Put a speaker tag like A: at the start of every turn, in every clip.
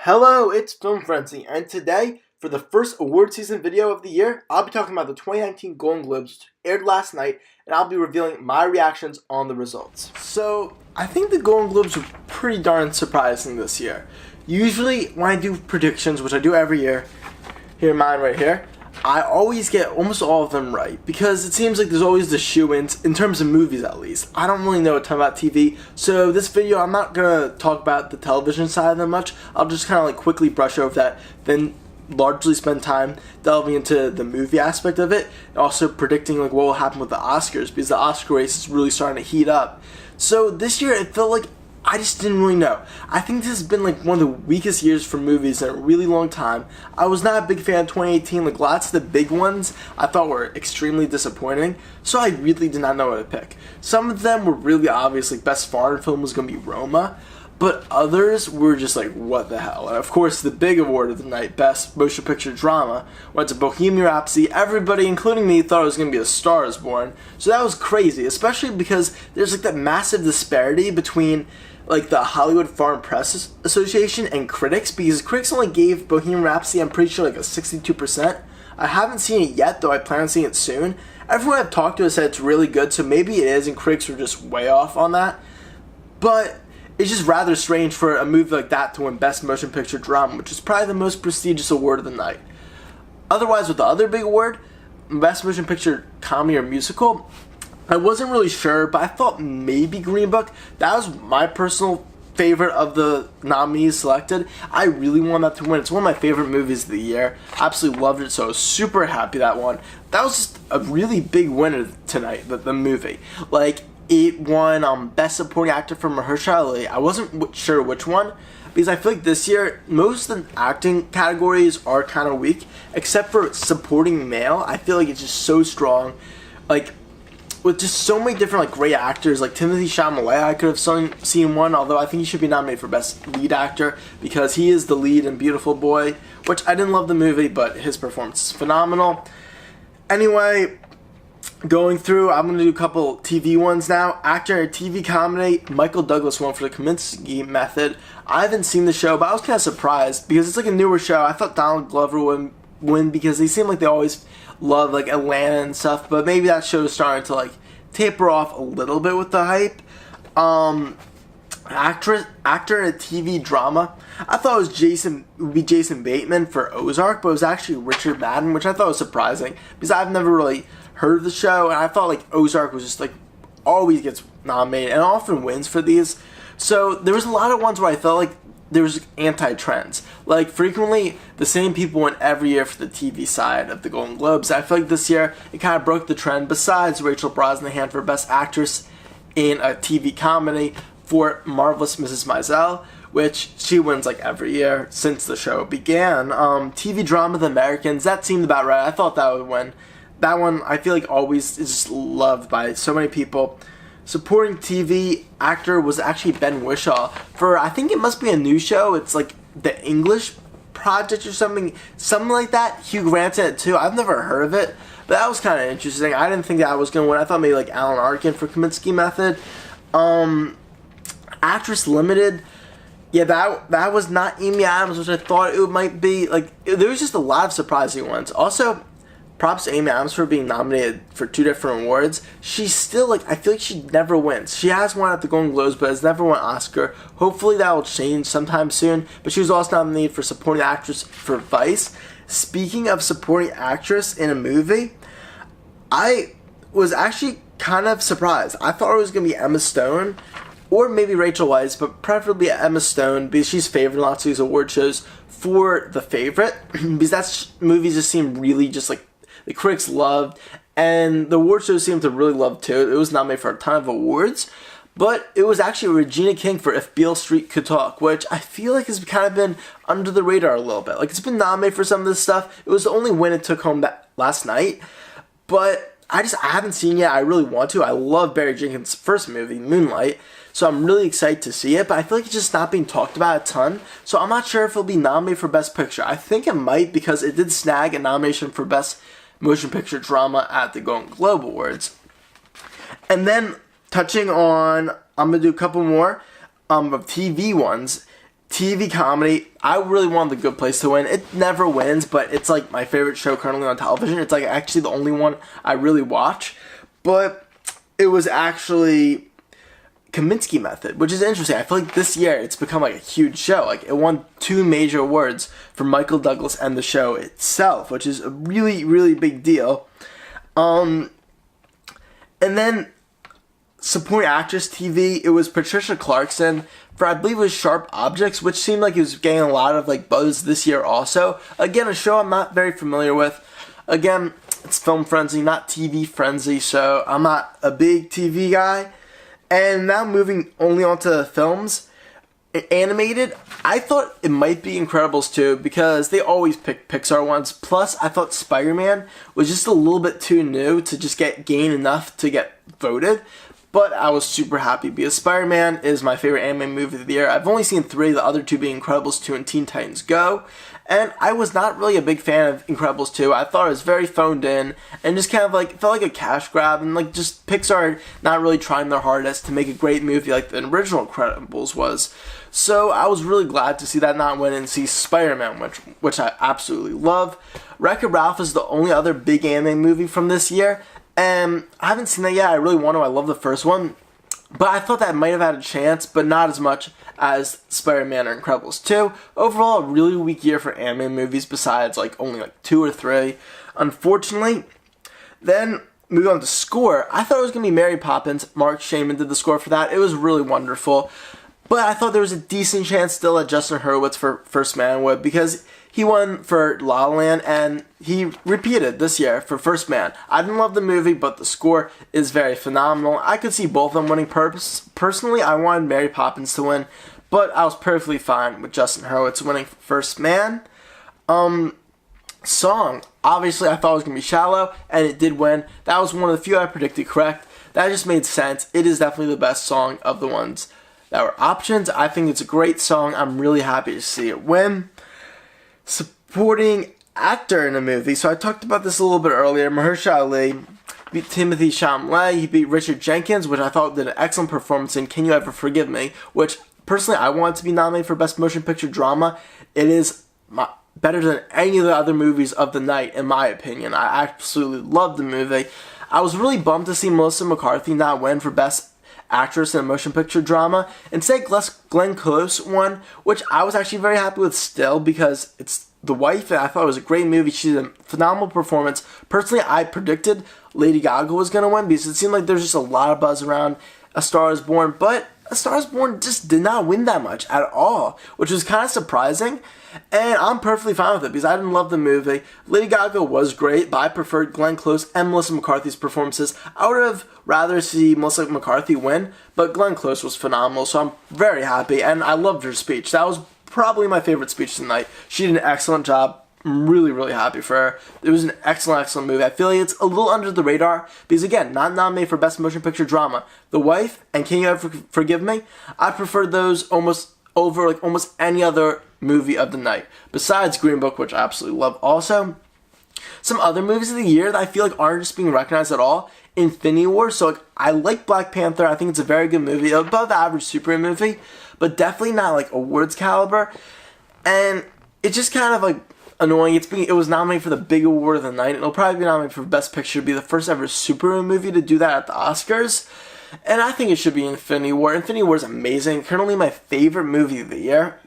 A: Hello, it's Film Frenzy, and today, for the first award season video of the year, I'll be talking about the 2019 Golden Globes, which aired last night, and I'll be revealing my reactions on the results. So, I think the Golden Globes were pretty darn surprising this year. Usually, when I do predictions, which I do every year, here mine right here, I always get almost all of them right, because it seems like there's always the shoo-ins, in terms of movies at least. I don't really know a ton about TV, so this video I'm not going to talk about the television side of them much. I'll just kind of like quickly brush over that, then largely spend time delving into the movie aspect of it, and also predicting like what will happen with the Oscars, because the Oscar race is really starting to heat up. So this year it felt like I just didn't really know. I think this has been like one of the weakest years for movies in a really long time. I was not a big fan of 2018. Like lots of the big ones I thought were extremely disappointing, so I really did not know what to pick. Some of them were really obvious, like best foreign film was going to be Roma, but others were just like, what the hell? And of course, the big award of the night, Best Motion Picture Drama, went to Bohemian Rhapsody. Everybody, including me, thought it was going to be A Star Is Born. So that was crazy, especially because there's like that massive disparity between like the Hollywood Foreign Press Association and critics, because critics only gave Bohemian Rhapsody, I'm pretty sure, like a 62%. I haven't seen it yet, though I plan on seeing it soon. Everyone I've talked to has said it's really good, so maybe it is, and critics were just way off on that. But it's just rather strange for a movie like that to win Best Motion Picture Drama, which is probably the most prestigious award of the night. Otherwise, with the other big award, Best Motion Picture Comedy or Musical, I wasn't really sure, but I thought maybe Green Book. That was my personal favorite of the nominees selected. I really want that to win. It's one of my favorite movies of the year. Absolutely loved it, so I was super happy that won. That was just a really big winner tonight, the movie. Like, it won Best Supporting Actor for Mahershala Ali. I wasn't sure which one, because I feel like this year, most of the acting categories are kind of weak, except for Supporting Male. I feel like it's just so strong. Like, with just so many different like great actors, like Timothée Chalamet, I could have seen one, although I think he should be nominated for Best Lead Actor, because he is the lead in Beautiful Boy, which I didn't love the movie, but his performance is phenomenal. Anyway, going through, I'm going to do a couple TV ones now. Actor in a TV comedy, Michael Douglas won for The Kominsky Method. I haven't seen the show, but I was kind of surprised, because it's like a newer show. I thought Donald Glover would win, because they seem like they always love like Atlanta and stuff, but maybe that show is starting to like taper off a little bit with the hype. Actor in a TV drama, I thought it would be Jason Bateman for Ozark, but it was actually Richard Madden, which I thought was surprising, because I've never really heard of the show, and I thought like Ozark was just like always gets nominated and often wins for these. So there was a lot of ones where I felt like there was anti-trends. Like, frequently, the same people win every year for the TV side of the Golden Globes. I feel like this year, it kind of broke the trend, besides Rachel Brosnahan for Best Actress in a TV comedy for Marvelous Mrs. Maisel, which she wins like every year since the show began. TV drama, The Americans, that seemed about right. I thought that would win. That one, I feel like always is just loved by so many people. Supporting TV actor was actually Ben Whishaw for, I think it must be a new show. It's like The English Project or something like that. Hugh Grant's in it too. I've never heard of it, but that was kind of interesting. I didn't think that I was going to win. I thought maybe like Alan Arkin for Kominsky Method. Actress Limited, yeah, that was not Amy Adams, which I thought it might be. Like, there was just a lot of surprising ones. Also, props to Amy Adams for being nominated for 2 different awards. She's still, like, I feel like she never wins. She has won at the Golden Globes, but has never won Oscar. Hopefully that will change sometime soon. But she was also nominated for Supporting Actress for Vice. Speaking of Supporting Actress in a movie, I was actually kind of surprised. I thought it was going to be Emma Stone, or maybe Rachel Weisz, but preferably Emma Stone, because she's favored in lots of these award shows for The Favorite, because that movie just seemed really just like the critics loved, and the award shows seemed to really love too. It was nominated for a ton of awards, but it was actually Regina King for If Beale Street Could Talk, which I feel like has kind of been under the radar a little bit. Like, it's been nominated for some of this stuff. It was the only win it took home that last night, but I haven't seen it yet. I really want to. I love Barry Jenkins' first movie, Moonlight, so I'm really excited to see it, but I feel like it's just not being talked about a ton, so I'm not sure if it'll be nominated for Best Picture. I think it might, because it did snag a nomination for Best Motion Picture Drama at the Golden Globe Awards. And then, touching on, I'm going to do a couple more of TV ones. TV comedy, I really wanted The Good Place to win. It never wins, but it's like my favorite show currently on television. It's like actually the only one I really watch. But it was actually Kominsky Method, which is interesting. I feel like this year it's become like a huge show. Like it won 2 major awards for Michael Douglas and the show itself, which is a really, really big deal. And then supporting actress TV, it was Patricia Clarkson for, I believe it was Sharp Objects, which seemed like it was getting a lot of like buzz this year also. Again, a show I'm not very familiar with. Again, it's Film Frenzy, not TV Frenzy, so I'm not a big TV guy. And now moving only on to films. Animated, I thought it might be Incredibles 2 because they always pick Pixar ones. Plus, I thought Spider-Man was just a little bit too new to just gain enough to get voted. But I was super happy because Spider-Man is my favorite anime movie of the year. I've only seen 3, the other 2 being Incredibles 2 and Teen Titans Go. And I was not really a big fan of Incredibles 2. I thought it was very phoned in and just kind of like felt like a cash grab, and like just Pixar not really trying their hardest to make a great movie like the original Incredibles was. So I was really glad to see that not win and see Spider-Man, which I absolutely love. Wreck-It Ralph is the only other big anime movie from this year. And I haven't seen that yet. I really want to. I love the first one. But I thought that might have had a chance, but not as much as Spider-Man or Incredibles 2. Overall, a really weak year for anime movies besides like only like 2 or 3. Unfortunately, then moving on to score, I thought it was going to be Mary Poppins. Mark Shaman did the score for that. It was really wonderful. But I thought there was a decent chance still that Justin Hurwitz for First Man would, because he won for La La Land and he repeated this year for First Man. I didn't love the movie, but the score is very phenomenal. I could see both of them winning. Personally, I wanted Mary Poppins to win, but I was perfectly fine with Justin Hurwitz winning for First Man. Song, obviously I thought it was going to be Shallow, and it did win. That was one of the few I predicted correct. That just made sense. It is definitely the best song of the ones that were options. I think it's a great song. I'm really happy to see it win. Supporting actor in a movie. So I talked about this a little bit earlier. Mahershala Ali beat Timothy Chalamet. He beat Richard Jenkins, which I thought did an excellent performance in Can You Ever Forgive Me, which personally I want to be nominated for Best Motion Picture Drama. It is better than any of the other movies of the night, in my opinion. I absolutely loved the movie. I was really bummed to see Melissa McCarthy not win for Best Actress in a Motion Picture Drama. Instead, Glenn Close won, which I was actually very happy with still because it's The Wife, and I thought it was a great movie. She did a phenomenal performance. Personally, I predicted Lady Gaga was going to win because it seemed like there's just a lot of buzz around A Star Is Born, but A Star Is Born just did not win that much at all, which was kind of surprising. And I'm perfectly fine with it because I didn't love the movie. Lady Gaga was great, but I preferred Glenn Close and Melissa McCarthy's performances. I would have rather see Melissa McCarthy win, but Glenn Close was phenomenal, so I'm very happy. And I loved her speech. That was probably my favorite speech tonight. She did an excellent job. I'm really, really happy for her. It was an excellent movie. I feel like it's a little under the radar because, again, not nominated for Best Motion Picture Drama. The Wife and Can You Ever Forgive Me? I preferred those almost over like almost any other movie of the night, besides Green Book, which I absolutely love also. Some other movies of the year that I feel like aren't just being recognized at all. Infinity War. So like, I like Black Panther. I think it's a very good movie, above average superhero movie, but definitely not like awards caliber. And it's just kind of like annoying. It was nominated for the big award of the night. It'll probably be nominated for Best Picture. It'll be the first ever superhero movie to do that at the Oscars. And I think it should be Infinity War. Infinity War is amazing. Currently my favorite movie of the year.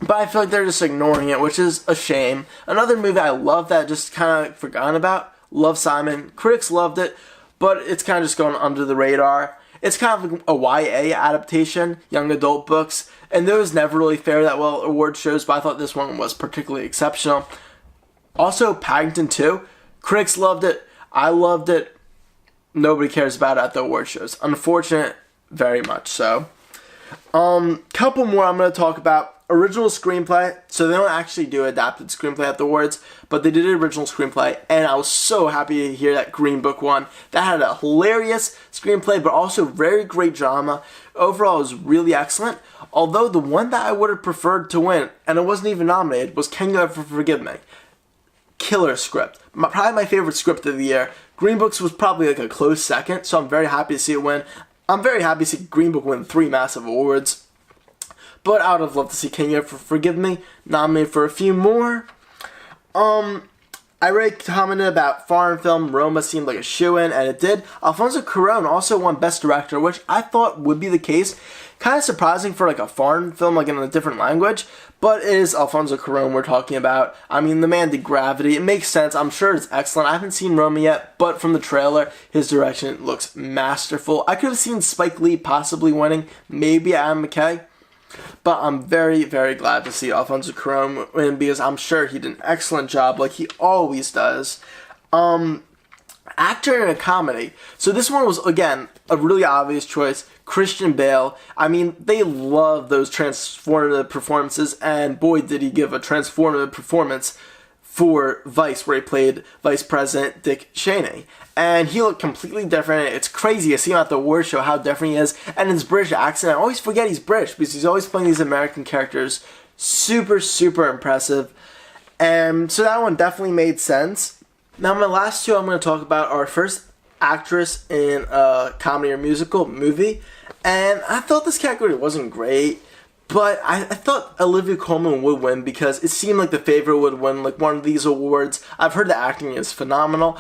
A: But I feel like they're just ignoring it, which is a shame. Another movie I love that I just kind of forgotten about, Love, Simon. Critics loved it, but it's kind of just going under the radar. It's kind of like a YA adaptation, young adult books, and those never really fare that well at award shows, but I thought this one was particularly exceptional. Also, Paddington 2. Critics loved it. I loved it. Nobody cares about it at the award shows. Unfortunate, very much so. Couple more I'm going to talk about. Original screenplay. So they don't actually do adapted screenplay at the awards, but they did an original screenplay, and I was so happy to hear that Green Book won. That had a hilarious screenplay, but also very great drama. Overall, it was really excellent. Although the one that I would have preferred to win, and it wasn't even nominated, was Can You Ever Forgive Me? Killer script. Probably my favorite script of the year. Green Books was probably like a close second, so I'm very happy to see it win. I'm very happy to see Green Book win 3 massive awards. but I would have loved to see Can You Forgive Me nominated for a few more. I already commented about foreign film. Roma seemed like a shoo-in, and it did. Alfonso Cuarón also won Best Director, which I thought would be the case. Kind of surprising for like a foreign film, like in a different language, but it is Alfonso Cuarón we're talking about. I mean, the man did Gravity. It makes sense. I'm sure it's excellent. I haven't seen Roma yet, but from the trailer, his direction looks masterful. I could have seen Spike Lee possibly winning, maybe Adam McKay. But I'm very, very glad to see Alfonso Cuarón win because I'm sure he did an excellent job like he always does. Actor in a comedy. So this one was, again, a really obvious choice. Christian Bale. I mean, they love those transformative performances, and boy, did he give a transformative performance for Vice, where he played Vice President Dick Cheney. And he looked completely different. It's crazy to see him at the award show, how different he is. And his British accent, I always forget he's British, because he's always playing these American characters. Super, super impressive. And so that one definitely made sense. Now, my last two I'm going to talk about are first actress in a comedy or musical movie. And I thought this category wasn't great. But I thought Olivia Colman would win because it seemed like the favorite would win like one of these awards. I've heard the acting is phenomenal.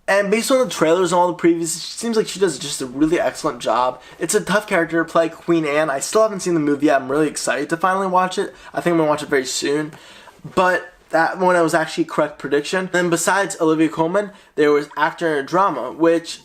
A: And based on the trailers and all the previews, it seems like she does just a really excellent job. It's a tough character to play, Queen Anne. I still haven't seen the movie yet. I'm really excited to finally watch it. I think I'm going to watch it very soon. But that one was actually a correct prediction. Then besides Olivia Colman, there was actor in a drama, which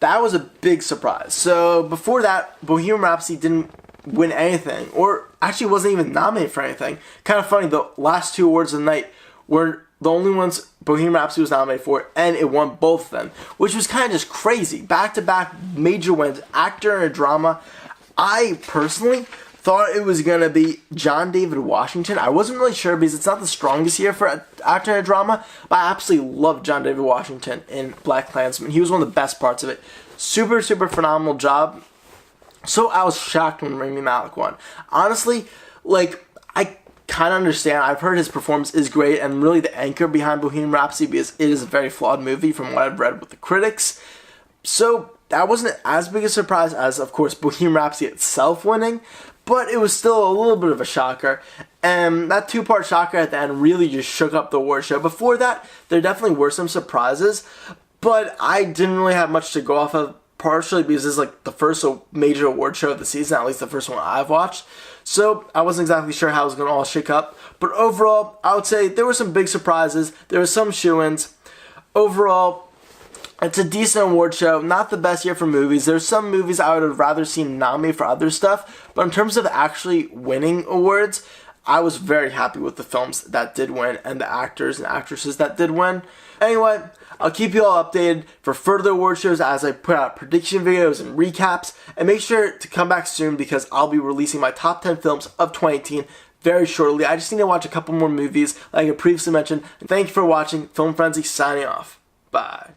A: that was a big surprise. So before that, Bohemian Rhapsody didn't win anything, or actually wasn't even nominated for anything. Kind of funny, the last two awards of the night were the only ones Bohemian Rhapsody was nominated for, and it won both of them, which was kind of just crazy. Back-to-back major wins, actor in a drama. I personally thought it was going to be John David Washington. I wasn't really sure because it's not the strongest year for actor in a drama, but I absolutely loved John David Washington in BlacKkKlansman. He was one of the best parts of it. Super, super phenomenal job. So I was shocked when Rami Malek won. Honestly, like, I kind of understand. I've heard his performance is great and really the anchor behind Bohemian Rhapsody because it is a very flawed movie from what I've read with the critics. So that wasn't as big a surprise as, of course, Bohemian Rhapsody itself winning, but it was still a little bit of a shocker. And that two-part shocker at the end really just shook up the award show. Before that, there definitely were some surprises, but I didn't really have much to go off of. Partially because this is like the first major award show of the season, at least the first one I've watched. So I wasn't exactly sure how it was going to all shake up. But overall, I would say there were some big surprises. There were some shoo-ins. Overall, it's a decent award show. Not the best year for movies. There's some movies I would have rather seen nominated for other stuff. But in terms of actually winning awards, I was very happy with the films that did win and the actors and actresses that did win. Anyway, I'll keep you all updated for further award shows as I put out prediction videos and recaps. And make sure to come back soon because I'll be releasing my top 10 films of 2018 very shortly. I just need to watch a couple more movies like I previously mentioned. And thank you for watching. Film Frenzy signing off. Bye.